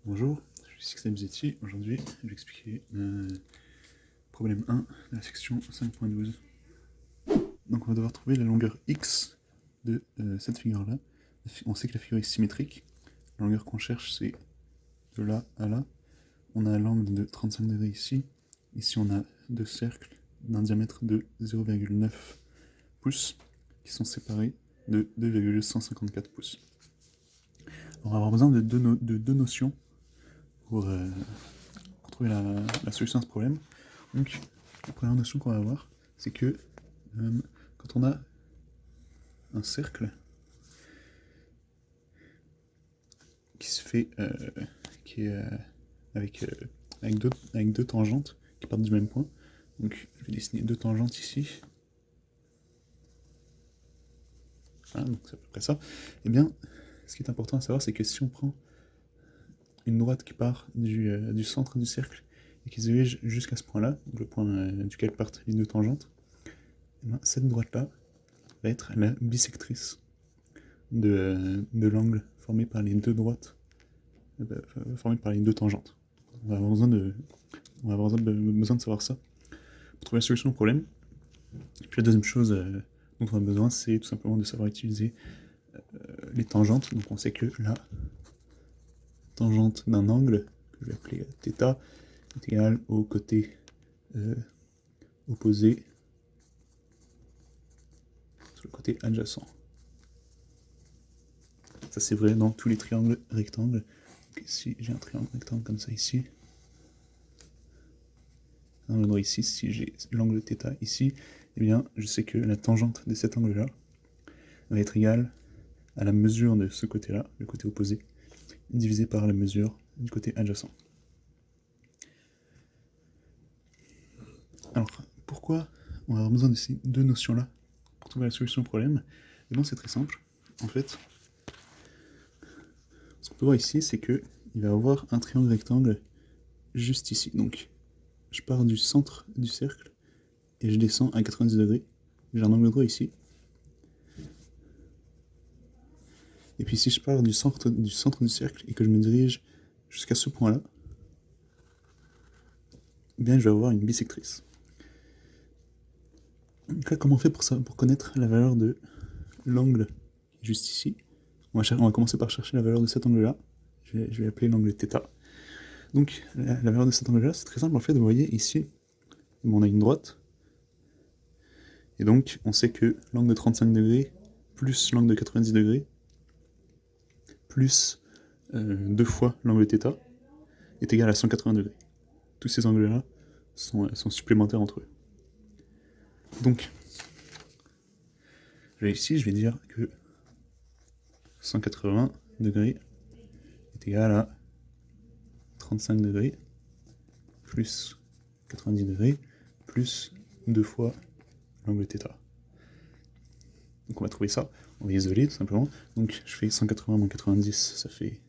Bonjour, je suis Sixten Bizzetti. Aujourd'hui, je vais expliquer problème 1 de la section 5.12. Donc on va devoir trouver la longueur x de cette figure-là. On sait que la figure est symétrique. La longueur qu'on cherche, c'est de là à là. On a l'angle de 35 degrés ici. Ici, on a deux cercles d'un diamètre de 0,9 pouces qui sont séparés de 2,154 pouces. On va avoir besoin de deux notions pour trouver la solution à ce problème. Donc, la première notion qu'on va avoir, c'est que quand on a un cercle qui se fait, qui est avec deux tangentes qui partent du même point, donc je vais dessiner deux tangentes ici. Voilà, donc c'est à peu près ça. Et bien, ce qui est important à savoir, c'est que si on prend une droite qui part du centre du cercle et qui se dirige jusqu'à ce point-là, le point duquel partent les deux tangentes, et bien, cette droite-là va être la bisectrice de l'angle formé par les deux droites, formé par les deux tangentes. On va avoir besoin de savoir ça pour trouver la solution au problème. Et puis la deuxième chose dont on a besoin, c'est tout simplement de savoir utiliser les tangentes. Donc on sait que la tangente d'un angle, que je vais appeler θ, est égale au côté opposé sur le côté adjacent. Ça c'est vrai dans tous les triangles rectangles. Donc ici j'ai un triangle rectangle comme ça ici. Un angle droit ici, si j'ai l'angle θ ici, eh bien je sais que la tangente de cet angle-là va être égale à la mesure de ce côté-là, le côté opposé, divisé par la mesure du côté adjacent. Alors, pourquoi on va avoir besoin de ces deux notions-là pour trouver la solution au problème? Eh bien, c'est très simple. En fait, ce qu'on peut voir ici, c'est qu'il va y avoir un triangle rectangle juste ici. Donc, je pars du centre du cercle et je descends à 90 degrés. J'ai un angle droit ici. Et puis si je pars du centre du cercle et que je me dirige jusqu'à ce point-là, eh bien je vais avoir une bisectrice. Donc là, comment on fait pour connaître la valeur de l'angle juste ici? On va commencer par chercher la valeur de cet angle-là. Je vais appeler l'angle θ. Donc la valeur de cet angle-là, c'est très simple en fait. Vous voyez ici, on a une droite. Et donc on sait que l'angle de 35 degrés plus l'angle de 90 degrés plus 2 fois l'angle θ est égal à 180 degrés. Tous ces angles-là sont supplémentaires entre eux. Donc, ici, je vais dire que 180 degrés est égal à 35 degrés plus 90 degrés plus 2 fois l'angle θ. Donc on va trouver ça, on va isoler tout simplement. Donc je fais 180 moins 90, ça fait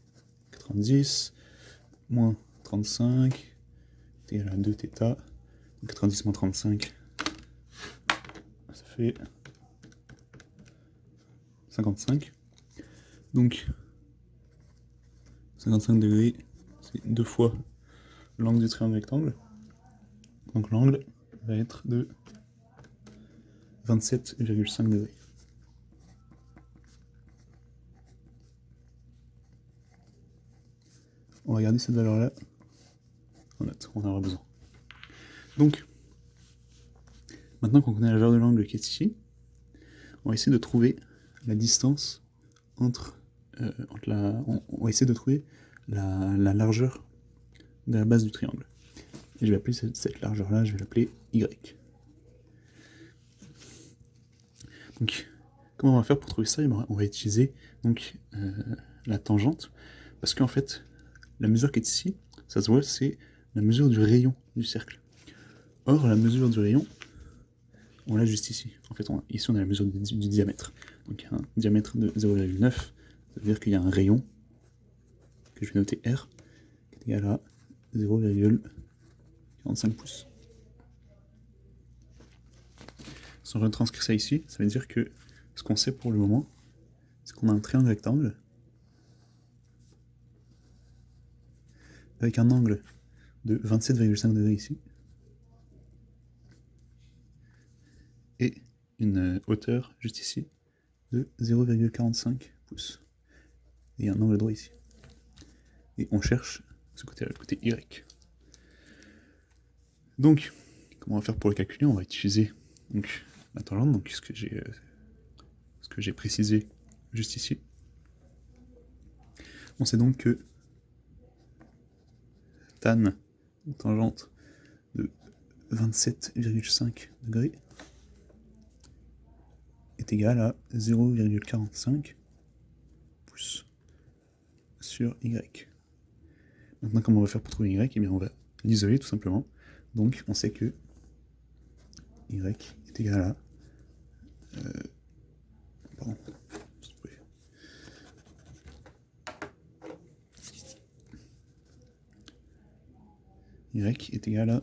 90, moins 35, est égal à 2θ. 90 moins 35, ça fait 55. Donc 55 degrés, c'est 2 fois l'angle du triangle rectangle. Donc l'angle va être de 27,5 degrés. On va garder cette valeur-là en note, on en aura besoin. Donc, maintenant qu'on connaît la valeur de l'angle qui est ici, on va essayer de trouver la distance entre on va essayer de trouver la largeur de la base du triangle. Et je vais appeler cette largeur-là, je vais l'appeler Y. Donc, comment on va faire pour trouver ça? On va utiliser donc, la tangente, parce qu'en fait, la mesure qui est ici, ça se voit, c'est la mesure du rayon du cercle. Or, la mesure du rayon, on l'a juste ici. En fait, ici, on a la mesure du diamètre. Donc, il y a un diamètre de 0,9, ça veut dire qu'il y a un rayon, que je vais noter R, qui est égal à 0,45 pouces. Si on retranscrit ça ici, ça veut dire que ce qu'on sait pour le moment, c'est qu'on a un triangle rectangle avec un angle de 27,5 degrés ici, et une hauteur juste ici de 0,45 pouces, et un angle droit ici. Et on cherche ce côté-là, le côté Y. Donc, comment on va faire pour le calculer? On va utiliser donc, la tangente, donc ce que j'ai précisé juste ici. On sait donc que tan tangente de 27,5 degrés est égal à 0,45 pouces sur Y. Maintenant, comment on va faire pour trouver Y? Eh bien, on va l'isoler tout simplement. Donc, on sait que Y est égal à... pardon. Y est égal à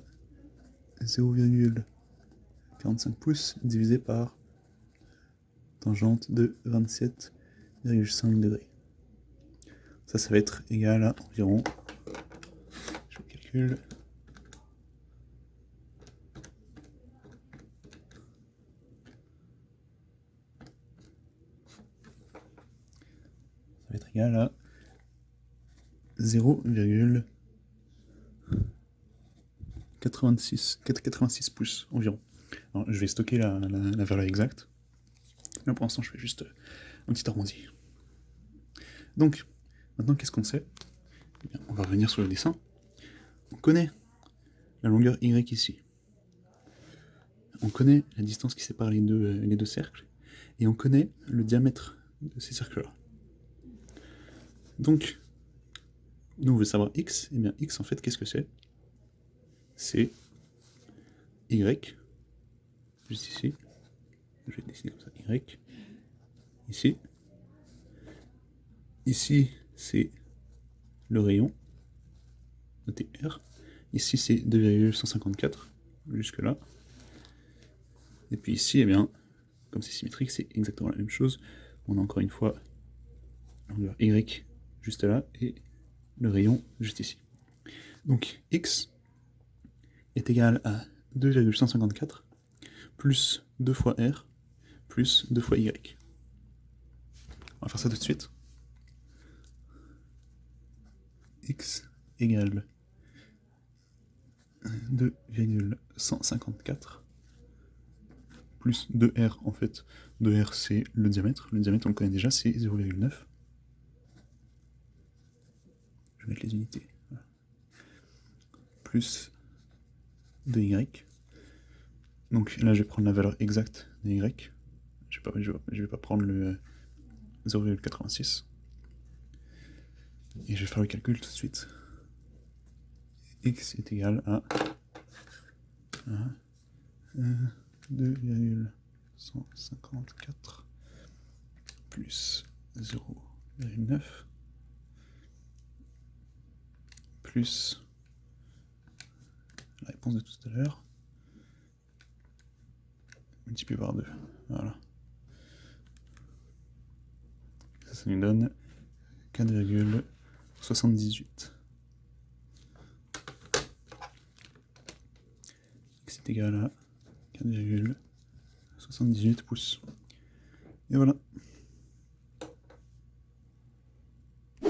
0,45 pouces divisé par tangente de 27,5 degrés. Ça va être égal à environ... Je calcule... Ça va être égal à 0,86 pouces environ. Alors, je vais stocker la valeur exacte. Là pour l'instant je fais juste un petit arrondi. Donc, maintenant qu'est-ce qu'on sait? Eh bien, on va revenir sur le dessin. On connaît la longueur Y ici. On connaît la distance qui sépare les deux cercles. Et on connaît le diamètre de ces cercles-là. Donc, nous on veut savoir X. Et bien X en fait qu'est-ce que c'est? C'est Y, juste ici. Je vais dessiner comme ça, Y. Ici. Ici, c'est le rayon, noté R. Ici, c'est 2,154, jusque là. Et puis ici, eh bien, comme c'est symétrique, c'est exactement la même chose. On a encore une fois la longueur Y juste là, et le rayon juste ici. Donc, X est égal à 2,154 plus 2 fois R plus 2 fois Y. On va faire ça tout de suite. X égale 2,154 plus 2R en fait. 2R c'est le diamètre. Le diamètre on le connaît déjà, c'est 0,9. Je vais mettre les unités. Voilà. Plus 2Y. Donc là je vais prendre la valeur exacte de Y. Je vais pas prendre le 0,86. Et je vais faire le calcul tout de suite. X est égal à 2,154 plus 0,9 plus la réponse de tout à l'heure multiplié par 2. Voilà. Ça nous donne 4,78. C'est égal à 4,78 pouces. Et voilà.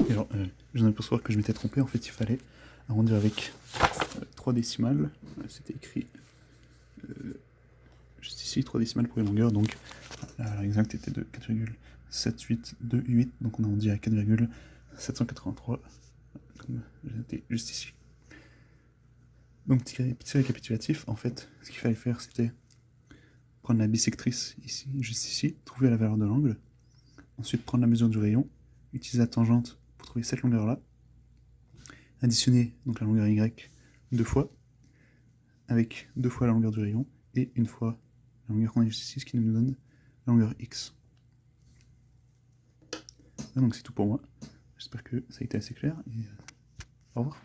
Et alors, je viens de percevoir que je m'étais trompé. En fait, il fallait arrondir avec 3 décimales. C'était écrit juste ici, 3 décimales pour les longueurs. Donc, la valeur exacte était de 4,7828. Donc, on arrondit à 4,783. Comme j'ai noté juste ici. Donc, petit récapitulatif, en fait, ce qu'il fallait faire, c'était prendre la bissectrice ici, juste ici, trouver la valeur de l'angle, ensuite prendre la mesure du rayon, utiliser la tangente pour trouver cette longueur-là, additionner donc la longueur Y 2 fois, avec 2 fois la longueur du rayon, et une fois la longueur qu'on a juste ici, ce qui nous donne la longueur X. Là, donc c'est tout pour moi. J'espère que ça a été assez clair, et au revoir.